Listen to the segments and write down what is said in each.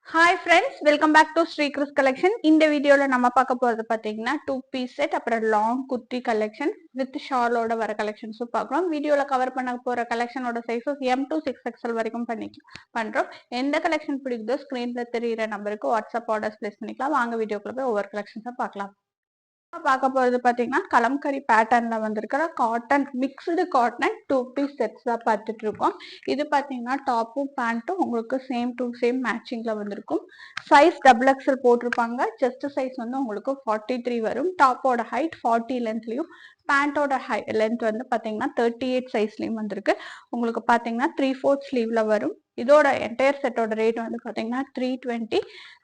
Hi friends, welcome back to Sri Chris collection. இந்த வீடியோல நம்ம பார்க்க போறது பாத்தீங்கன்னா 2 piece set அப்புறம் லாங் குர்த்தி கலெக்ஷன் வித் ஷாலோட வர கலெக்ஷன்ஸும் பார்க்கலாம். வீடியோல கவர் பண்ண போற கலெக்ஷனோட சைஸஸ் M to 6XL வரைக்கும் பண்றோம். எந்த கலெக்ஷன் பிடிக்குதோ ஸ்கிரீன்ல தெரியுற நம்பருக்கு வாட்ஸ்அப் ஆர்டர்ஸ் பிளேஸ் பண்ணிக்கலாம். வாங்க வீடியோக்குள்ள போய் ஒவ்வொரு கலெக்ஷன்ஸா பார்க்கலாம். பார்க்க போறது பாத்தீங்கன்னா கலம்கரி பேட்டர்ன்ல வந்திருக்கிற cotton mixed cotton 2 piece sets தான் பார்த்துட்டு இருக்கோம். இது பாத்தீங்கன்னா டாப்பும் பேண்ட்டும் உங்களுக்கு சேம் டு சேம் மேட்சிங்ல வந்திருக்கும். சைஸ் XXL போட்டிருப்பாங்க. செஸ்ட் சைஸ் வந்து உங்களுக்கு 43 வரும். டாப்போட ஹைட் 40 லென்த்லயும் பேண்டோட லென்த் வந்து பாத்தீங்கன்னா 38 சைஸ்லயும் வந்திருக்கு. உங்களுக்கு பாத்தீங்கன்னா 3/4 ஸ்லீவ்ல வரும். இதோட என்டையர் செட்டோட ரேட் வந்து பாத்தீங்கன்னா 320.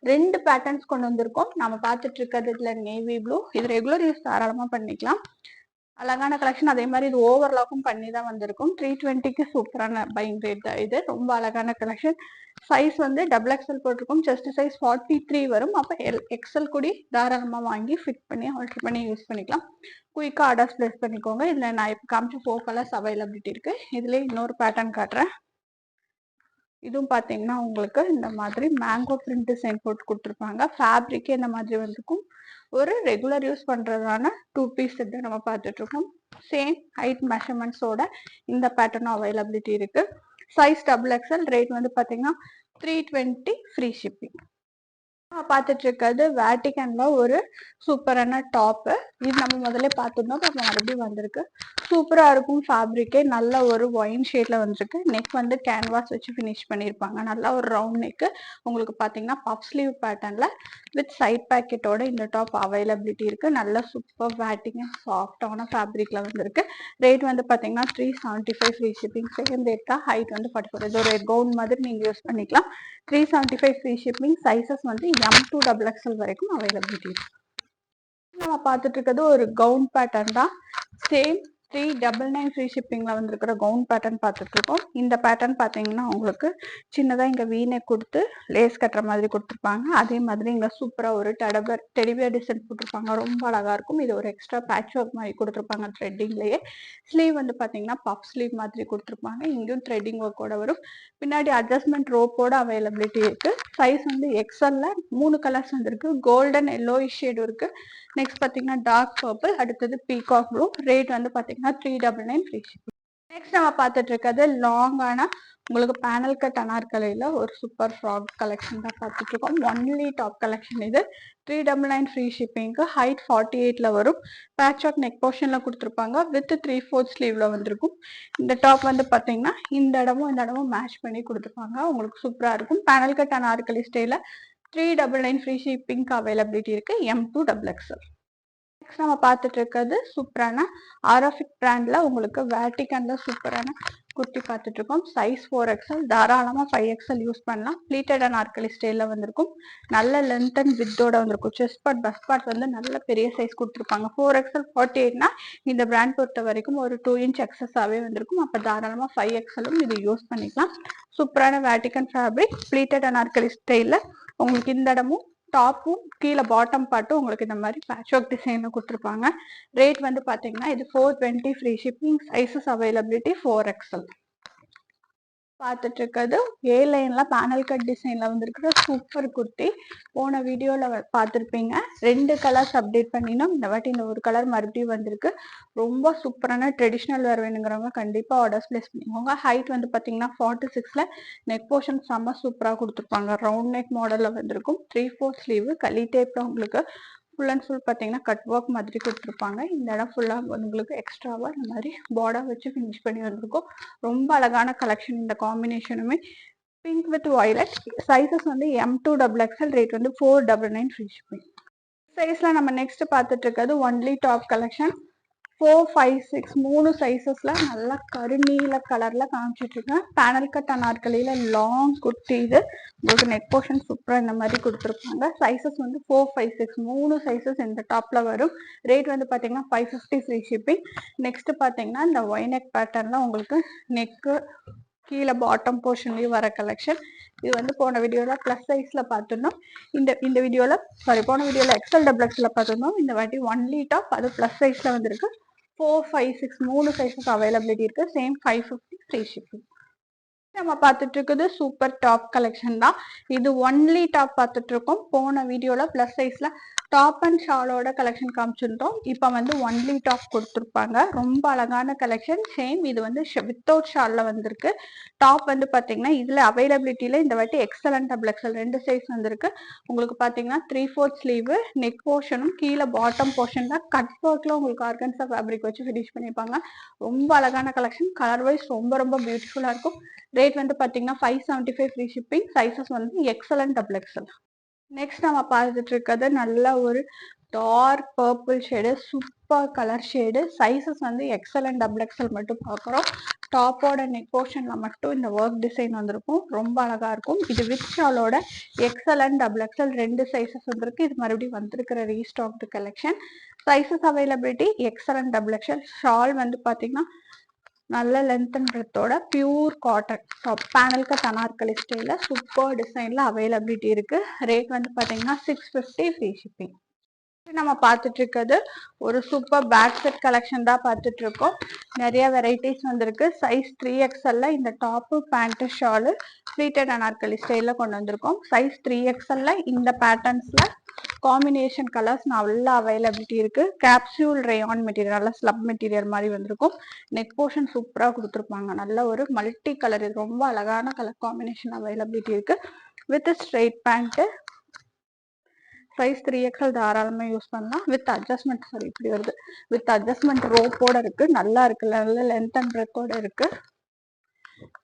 ரெண்டு பேட்டர்ன்ஸ் கொண்டு வந்திருக்கோம். நம்ம பார்த்துட்டு இருக்கிறது இதுல நேவி ப்ளூ. இது ரெகுலர் யூஸ் தாராளமா பண்ணிக்கலாம். அழகான கலெக்ஷன். அதே மாதிரி இது ஓவர்லாக்கும் பண்ணி தான் வந்திருக்கும். 320க்கு சூப்பரான பையிங் ரேட் தான் இது. ரொம்ப அழகான கலெக்ஷன். சைஸ் வந்து XXL போட்டிருக்கும். செஸ்ட் சைஸ் 43 வரும். அப்போ எக்ஸல் கூடி தாராளமா வாங்கி ஃபிட் பண்ணி ஆல்டர் பண்ணி யூஸ் பண்ணிக்கலாம். குயிக்கா ஆர்டர்ஸ் பிளேஸ் பண்ணிக்கோங்க. இதுல நான் இப்போ காமிச்ச 4 கலர்ஸ் அவைலபிலிட்டி இருக்கு. இதுல இன்னொரு பேட்டர்ன் காட்டுறேன். இதுவும் பாத்தீங்கன்னா உங்களுக்கு இந்த மாதிரி மேங்கோ பிரிண்ட் டிசைன் போட்டு கொடுத்துருப்பாங்க. ஃபேப்ரிக்கே இந்த மாதிரி வந்திருக்கும். ஒரு ரெகுலர் யூஸ் பண்றதான 2 piece செட் நம்ம பார்த்துட்டு இருக்கோம். சேம் ஹைட் மெஷர்மெண்ட்ஸோட இந்த பேட்டர்னும் அவைலபிலிட்டி இருக்கு. Size XXL. ரேட் வந்து பாத்தீங்கன்னா 320 ஃப்ரீ ஷிப்பிங். பார்த்துட்டு இருக்கிறது வேட்டிகன்ல ஒரு சூப்பரான டாப்பு. இது நம்ம முதல்ல பார்த்துருந்தோம். இப்போ மறுபடியும் வந்திருக்கு. சூப்பரா இருக்கும். ஃபேப்ரிக்கே நல்ல ஒரு ஒயின் ஷேட்ல வந்திருக்கு. நெக் வந்து கேன்வாஸ் வச்சு ஃபினிஷ் பண்ணியிருப்பாங்க. நல்லா ஒரு ரவுண்ட் நெக்கு. உங்களுக்கு பார்த்தீங்கன்னா பஃப் ஸ்லீவ் பேட்டர்ன்ல வித் சைட் பேக்கெட்டோட இந்த டாப் அவைலபிலிட்டி இருக்கு. நல்ல சூப்பர் வேட்டிகன் சாஃப்டான ஃபேப்ரிக்ல வந்திருக்கு. ரேட் வந்து பார்த்தீங்கன்னா 375 ஃப்ரீ ஷிப்பிங். செகண்ட் ரேட் தான். ஹைட் வந்து 44. இது ஒரு கவுன் மாதிரி நீங்க யூஸ் பண்ணிக்கலாம். 375 ஃப்ரீ ஷிப்பிங். சைசஸ் வந்து M to XXL வரைக்கும் அவைலபிலிட்டி இருக்கு. நம்ம பார்த்துட்டு இருக்கிறது ஒரு கவுன் பேட்டர்ன் தான். சேம் 399 ஃப்ரீ ஷிப்பிங்ல வந்திருக்கிற கவுன் பேட்டர்ன் பார்த்துட்டு இருக்கோம். இந்த பேட்டர்ன் பார்த்தீங்கன்னா உங்களுக்கு சின்னதா இங்க வீநெக் கொடுத்து லேஸ் கட்டுற மாதிரி கொடுத்துருப்பாங்க. அதே மாதிரி இங்க சூப்பரா ஒரு டெடிபியர் டிசைன் போட்டிருப்பாங்க. ரொம்ப அழகா இருக்கும். இது ஒரு எக்ஸ்ட்ரா பேட்ச் ஒர்க் மாதிரி கொடுத்துருப்பாங்க த்ரெட்டிங்லயே. ஸ்லீவ் வந்து பாத்தீங்கன்னா பஃப் ஸ்லீவ் மாதிரி கொடுத்துருப்பாங்க. இங்கேயும் த்ரெட்டிங் ஒர்க்கோட வரும். பின்னாடி அட்ஜஸ்ட்மெண்ட் ரோப்போட அவைலபிலிட்டி இருக்கு. சைஸ் வந்து XL-ல 3 கலர்ஸ் வந்திருக்கு. கோல்டன் எல்லோயிஷ் ஷேடு இருக்கு. நெக்ஸ்ட் பாத்தீங்கன்னா டார்க் பர்பிள். அடுத்தது பீகாக் ப்ளூ. ரேட் வந்து பாத்தீங்கன்னா 399 ஃப்ரீ ஷிப்பிங். நெக்ஸ்ட் நம்ம பார்த்துட்டு இருக்கிறது லாங்கான உங்களுக்கு பேனல் கட் அனார்கலியில ஒரு சூப்பர் ஃப்ராக் கலெக்ஷன் தான் பார்த்துட்டு இருக்கோம். ஒன்லி டாப் கலெக்ஷன் இது. 399 ஃப்ரீ ஷிப்பிங்க்கு. ஹைட் 48ல வரும். பேட்ச் ஆஃப் நெக் போர்ஷன்ல கொடுத்துருப்பாங்க. வித் 3/4 ஸ்லீவ்ல வந்திருக்கும். இந்த டாப் வந்து பாத்தீங்கன்னா இந்த இடமும் மேட்ச் பண்ணி கொடுத்துருப்பாங்க. உங்களுக்கு சூப்பரா இருக்கும். பேனல் கட் அனார்கலி ஸ்டைல 399 ஃப்ரீ ஷிப்பிங்க்கு அவைலபிலிட்டி இருக்கு. M to XXL. நெக்ஸ்ட் நம்ம பார்த்துட்டு இருக்கிறது சூப்பரான ஆரோஃபிக் பிராண்ட்ல உங்களுக்கு வேட்டிகன்ல சூப்பரான குர்த்தி பார்த்துட்டு இருக்கோம். Size 4XL. தாராளமா 5XL யூஸ் பண்ணலாம். ப்ளீட்டட் அனார்கலி ஸ்டைல்ல வந்திருக்கும். நல்ல லென்த் அண்ட் வித்தோட வந்திருக்கும். செஸ்ட் பார்ட் பஸ் பார்ட் வந்து நல்ல பெரிய சைஸ் கொடுத்துருப்பாங்க. 4XL 48னா இந்த பிராண்ட் பொறுத்த வரைக்கும் ஒரு 2 inch எக்ஸஸாவே வந்திருக்கும். அப்ப தாராளமா 5XL-ம் இது யூஸ் பண்ணிக்கலாம். சூப்பரான வேட்டிகன் ஃபேப்ரிக் ப்ளீட்டட் அனார்கலி ஸ்டைல்ல உங்களுக்கு இந்த இடமும் டாப்பும் கீழே பாட்டம் பார்ட்டும் உங்களுக்கு இந்த மாதிரி பேட்ச் ஒர்க் டிசைன்ல கொடுத்துருப்பாங்க. ரேட் வந்து பாத்தீங்கன்னா இது 420 free shipping. Sizes availability 4XL. பார்த்துட்டு இருக்கிறது ஏ லைன்ல பேனல் கட் டிசைன்ல வந்திருக்கிற சூப்பர் குர்த்தி. போன வீடியோல பார்த்துருப்பீங்க. 2 கலர்ஸ் அப்டேட் பண்ணினோம். இந்த வாட்டி இந்த ஒரு கலர் மறுபடியும் வந்திருக்கு. ரொம்ப சூப்பரான ட்ரெடிஷ்னல் வேர் வேணுங்கிறவங்க கண்டிப்பா ஆர்டர்ஸ் பிளேஸ் பண்ணிக்கோங்க. ஹைட் வந்து பாத்தீங்கன்னா 46ல நெக் போர்ஷன் செம்ம சூப்பரா கொடுத்துருப்பாங்க. ரவுண்ட் நெக் மாடல்ல வந்திருக்கும். 3/4 ஸ்லீவ் களி டைப்ல உங்களுக்கு ஃபுல் அண்ட் ஃபுல் பார்த்தீங்கன்னா கட் ஒர்க் மாதிரி கொடுத்துருப்பாங்க. இந்த இடம் ஃபுல்லாக உங்களுக்கு எக்ஸ்ட்ராவாக இந்த மாதிரி பார்டர் வச்சு ஃபினிஷ் பண்ணி வந்திருக்கும். ரொம்ப அழகான கலெக்ஷன். இந்த காம்பினேஷனுமே பிங்க் வித் வயலட். சைசஸ் வந்து M to XXL. ரேட் வந்து 499 ஃப்ரீ ஷிப்பிங். சைஸ்ல நம்ம நெக்ஸ்ட் பார்த்துட்டு இருக்கிறது ஒன்லி டாப் கலெக்ஷன். 4, 5, 6 3 சைசஸ்ல நல்லா கருநீல கலர்ல காமிச்சிட்டு இருக்கேன். பேனல் கட் அனார்கலியில லாங் குர்த்தி. இது உங்களுக்கு நெக் போர்ஷன் சூப்பரா இந்த மாதிரி கொடுத்துருப்பாங்க. சைசஸ் வந்து 4, 5, 6 3 சைசஸ் இந்த டாப்ல வரும். ரேட் வந்து பாத்தீங்கன்னா 550 ஃப்ரீ ஷிப்பிங். நெக்ஸ்ட் பாத்தீங்கன்னா இந்த ஒய் நெக் பேட்டர்ன்ல உங்களுக்கு நெக்கு கீழே பாட்டம் போர்ஷன்லயும் வர கலெக்ஷன். இது வந்து போன வீடியோல பிளஸ் சைஸ்ல பார்த்துருந்தோம். இந்த வீடியோல போன வீடியோல XL பார்த்துருந்தோம். இந்த வாட்டி ஒன்லி டாப் அது பிளஸ் சைஸ்ல வந்திருக்கு. 4, 5, 6 3 சைஸஸ் அவைலபிலிட்டி இருக்கு. Same 550 free shipping. நம்ம பார்த்துட்டு இருக்குது சூப்பர் டாப் கலெக்ஷன் தான். இது ஒன்லி டாப் பார்த்துட்டு இருக்கோம். போன வீடியோல பிளஸ் சைஸ்ல டாப் அண்ட் ஷாலோட கலெக்ஷன் காமிச்சிருந்தோம். இப்போ வந்து ஒன்லி டாப் கொடுத்துருப்பாங்க. ரொம்ப அழகான கலெக்ஷன். சேம் இது வந்து வித்தவுட் ஷால்ல வந்திருக்கு. டாப் வந்து பாத்தீங்கன்னா இதுல அவைலபிலிட்டியில இந்த வாட்டி எக்ஸலன்ட் டபுள் எக்ஸல் 2 சைஸ் வந்திருக்கு. உங்களுக்கு பாத்தீங்கன்னா 3/4 ஸ்லீவ், நெக் போர்ஷனும் கீழே பாட்டம் போர்ஷன் தான் கட் ஒர்க்ல உங்களுக்கு ஆர்கன்ஸா ஃபேப்ரிக் வச்சு ஃபினிஷ் பண்ணிருப்பாங்க. ரொம்ப அழகான கலெக்ஷன். கலர் வைஸ் ரொம்ப ரொம்ப பியூட்டிஃபுல்லா இருக்கும். ரேட் வந்து பாத்தீங்கன்னா 575 ஃப்ரீ ஷிப்பிங். சைஸஸ் வந்து எக்ஸலன்ட் டபுள் எக்ஸல். நெக்ஸ்ட் நம்ம பார்த்துட்டு இருக்கிறது நல்ல ஒரு dark purple shade, super colour shade. Sizes வந்து எக்ஸலன்ட் டபுள் எக்ஸல் மட்டும் பார்க்குறோம். டாப்போட நெக் போர்ஷன்ல மட்டும் இந்த ஒர்க் டிசைன் வந்திருக்கும். ரொம்ப அழகா இருக்கும். இது வித் ஷாலோட எக்ஸலன்ட் டபுள் எக்ஸல் 2 சைஸஸ் வந்திருக்கு. இது மறுபடியும் வந்திருக்கிற restocked collection. Sizes availability excellent double XL. Shawl வந்து பாத்தீங்கன்னா நல்ல லென்த் அண்ட் பிரெத்தோட pure cotton panel cut anarkali style super டிசைன்ல அவைலபிலிட்டி இருக்கு. ரேட் வந்து பாத்தீங்கன்னா 650 ஃப்ரீ ஷிப்பிங். நம்ம பார்த்துட்டு இருக்கிறது ஒரு சூப்பர் பேக் செட் கலெக்ஷன் தான் பார்த்துட்டு இருக்கோம். நிறைய வெரைட்டிஸ் வந்திருக்கு. சைஸ் 3XL இந்த top pant Shalu pleated Anarkali ஸ்டைல கொண்டு வந்திருக்கோம். சைஸ் 3XL இந்த பேட்டர்ன்ஸ்ல காம்பினேஷன் கலர்ஸ் நல்லா அவைலபிலிட்டி இருக்கு. கேப்சூல் ரேயான் மெட்டீரியல், நல்ல ஸ்லப் மெட்டீரியல் மாதிரி வந்திருக்கும். நெக் போர்ஷன் சூப்பரா கொடுத்துருப்பாங்க. நல்ல ஒரு மல்டி கலர், இது ரொம்ப அழகான கலர் காம்பினேஷன் அவைலபிலிட்டி இருக்கு. With straight pant. Size 3XL தாராளமா யூஸ் பண்ணலாம். வித் அட்ஜஸ்ட்மெண்ட், சாரி இப்படி வருது, வித் அட்ஜஸ்ட்மெண்ட் ரோப்போட இருக்கு. நல்லா இருக்கு. நல்ல லென்த் அண்ட் பிரெத்தோட இருக்கு.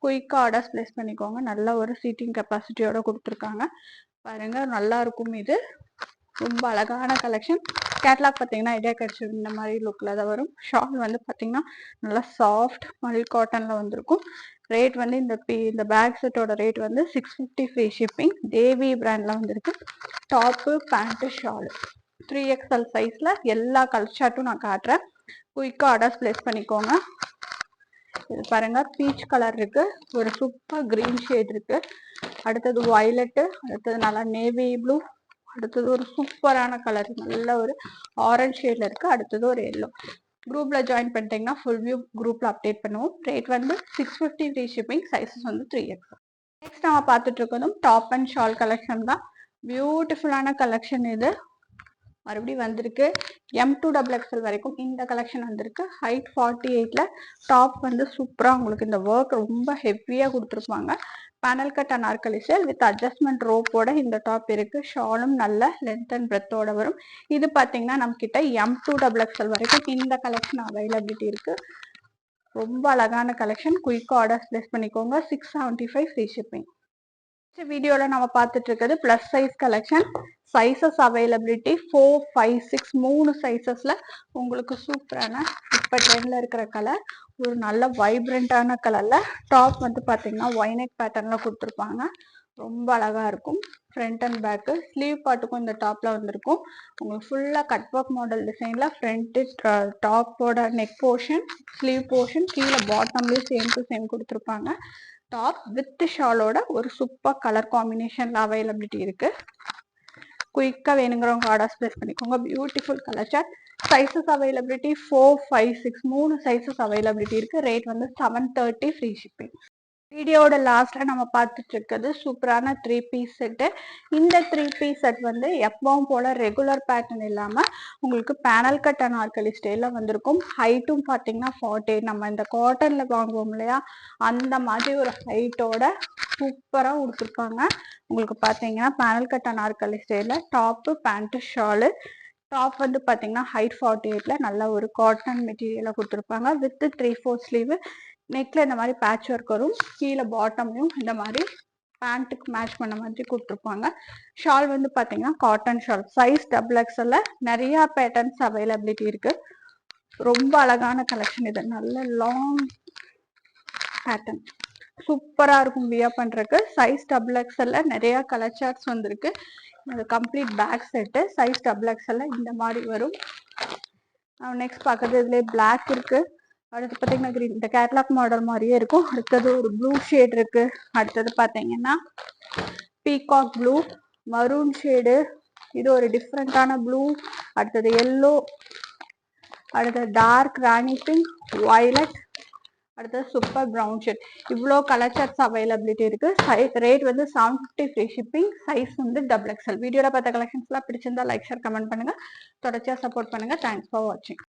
குயிக்கா ஆர்டர்ஸ் பிளேஸ் பண்ணிக்கோங்க. நல்ல ஒரு சீட்டிங் கெப்பாசிட்டியோட கொடுத்துருக்காங்க. பாருங்க நல்லா இருக்கும். இது ரொம்ப அழகான கலெக்ஷன். கேட்லாக் பார்த்தீங்கன்னா ஐடியா கிடைச்சிடும். இந்த மாதிரி லுக்ல தான் வரும். ஷால் வந்து பார்த்தீங்கன்னா நல்லா சாஃப்ட் மல் காட்டன்ல வந்திருக்கும். ரேட் வந்து இந்த பேக் செட்டோட ரேட் வந்து 650 ஃப்ரீ ஷிப்பிங். தேவி பிராண்ட்ல வந்திருக்கு. டாப்பு பேண்ட் ஷால் 3XL சைஸ்ல எல்லா கலர் ஷார்ட்டும் நான் காட்டுறேன். குயிக்கா ஆர்டர்ஸ் பிளேஸ் பண்ணிக்கோங்க. இது பாருங்க பீச் கலர் இருக்கு, ஒரு சூப்பர் கிரீன் ஷேட் இருக்கு, அடுத்தது வயலட்டு, அடுத்தது நல்லா நேவி ப்ளூ, அடுத்தது ஒரு சூப்பரான கலர் நல்ல ஒரு ஆரஞ்ச் ஷேட்ல இருக்கு, அடுத்தது ஒரு எல்லோ. குரூப்ல ஜாயின் பண்ணிட்டீங்கன்னா ஃபுல் வியூ குரூப்ல அப்டேட் பண்ணுவோம். ரேட் வந்து 650 ஃப்ரீ ஷிப்பிங். சைஸஸ் வந்து 3XL. நெக்ஸ்ட் நம்ம பார்த்துட்டு இருக்கிறதும் டாப் அண்ட் ஷால் கலெக்ஷன் தான். பியூட்டிஃபுல்லான கலெக்ஷன் இது. மறுபடியும் வந்திருக்கு M2XXL வரைக்கும் இந்த கலெக்ஷன் வந்திருக்கு. ஹைட் 48ல டாப் வந்து சூப்பரா உங்களுக்கு இந்த ஒர்க் ரொம்ப ஹெவியா கொடுத்துருப்பாங்க. Panel cut anarkali style with adjustment ரோப்போட இந்த டாப் இருக்கு. ஷாலும் நல்ல லென்த் அண்ட் பிரெத்தோட வரும். இது பாத்தீங்கன்னா நம்ம கிட்ட M2XXL வரைக்கும் இந்த கலெக்ஷன் அவைலபிலிட்டி இருக்கு. ரொம்ப அழகான கலெக்ஷன். குயிக்கா ஆர்டர்ஸ் பிளேஸ் பண்ணிக்கோங்க. 675 ஃப்ரீ ஷிப்பிங். வீடியோல நம்ம பார்த்துட்டு இருக்கிறது plus size collection. Sizes availability 4, 5, 6 3 சைசஸ்ல உங்களுக்கு சூப்பரான இப்ப ட்ரெண்ட்ல இருக்கிற கலர், ஒரு நல்ல வைப்ரண்டான கலர்ல டாப் வந்து பாத்தீங்கன்னா ஒய்னெக் பேட்டர்ன்ல கொடுத்துருப்பாங்க. ரொம்ப அழகா இருக்கும். ஃப்ரண்ட் அண்ட் பேக் ஸ்லீவ் பார்ட்டுக்கும் இந்த டாப்ல வந்திருக்கும். உங்களுக்கு ஃபுல்லா கட் ஒர்க் மாடல் டிசைன்ல ஃப்ரண்ட் டாப்போட நெக் போர்ஷன், ஸ்லீவ் போர்ஷன், கீழே பாட்டம்லயும் சேம் டு சேம் கொடுத்துருப்பாங்க. டாப் வித் ஷாலோட ஒரு சூப்பர் கலர் காம்பினேஷன்ல அவைலபிலிட்டி இருக்கு. குயிக்கா வேணுங்கிறவங்க ஆர்டர்ஸ் பிளேஸ் பண்ணிக்கோங்க. Beautiful colour chart. Sizes availability 4, 5, 6 3 sizes availability இருக்கு. ரேட் வந்து 730 ஃப்ரீ ஷிப்பிங். வீடியோட லாஸ்ட்ல நம்ம பார்த்துட்டு இருக்கிறது சூப்பரான 3 பீஸ் செட்டு. இந்த 3 பீஸ் செட் வந்து எப்பவும் போல ரெகுலர் பேட்டர்ன் இல்லாம உங்களுக்கு பேனல் கட் அனார்கலி ஸ்டைல வந்திருக்கும். ஹைட்டும் பாத்தீங்கன்னா 40, நம்ம இந்த காட்டன்ல வாங்குவோம் இல்லையா அந்த மாதிரி ஒரு ஹைட்டோட சூப்பரா கொடுத்துருப்பாங்க. உங்களுக்கு பாத்தீங்கன்னா பேனல் கட் அனார்கலி ஸ்டைல டாப்பு பேண்ட் ஷாலு. டாப் வந்து பாத்தீங்கன்னா ஹைட் 48ல நல்ல ஒரு காட்டன் மெட்டீரியல கொடுத்துருப்பாங்க. With 3/4 sleeve. நெக்ல இந்த மாதிரி பேட்ச் ஒர்க் வரும். கீழே பாட்டம்லையும் இந்த மாதிரி பேண்ட்டுக்கு மேட்ச் பண்ண மாதிரி கொடுத்துருப்பாங்க. ஷால் வந்து பாத்தீங்கன்னா காட்டன் ஷால். சைஸ் XXL நிறைய பேட்டர்ன்ஸ் அவைலபிலிட்டி இருக்கு. ரொம்ப அழகான கலெக்ஷன் இது. நல்ல லாங் பேட்டர்ன் சூப்பரா இருக்கும் வியர் பண்றதுக்கு. சைஸ் XXL நிறைய கலர் சார்ட்ஸ் வந்திருக்கு. இது complete pack set. Size XXL இந்த மாதிரி வரும். நெக்ஸ்ட் பார்க்கறது இதுல பிளாக் இருக்கு. அடுத்து பார்த்தீங்கன்னா கிரீன், இந்த கேட்லாக் மாடல் மாதிரியே இருக்கும். அடுத்தது ஒரு ப்ளூ ஷேட் இருக்கு. அடுத்தது பார்த்தீங்கன்னா பீகாக் ப்ளூ, மரூன் ஷேடு, இது ஒரு டிஃப்ரெண்டான ப்ளூ. அடுத்தது எல்லோ, அடுத்தது டார்க் ராணி பிங்க், வயலட், அடுத்தது சூப்பர் ப்ரௌன் ஷர்ட். இவ்வளோ கலர் சார்ட்ஸ் அவைலபிலிட்டி இருக்கு. ரேட் வந்து 750 ஃப்ரீ ஷிப்பிங். சைஸ் வந்து XXL. வீடியோல பார்த்த கலெக்ஷன்ஸ்லாம் பிடிச்சிருந்தா லைக் ஷேர் கமெண்ட் பண்ணுங்க. தொடர்ச்சியா சப்போர்ட் பண்ணுங்க. தேங்க்ஸ் ஃபார் வாட்சிங்.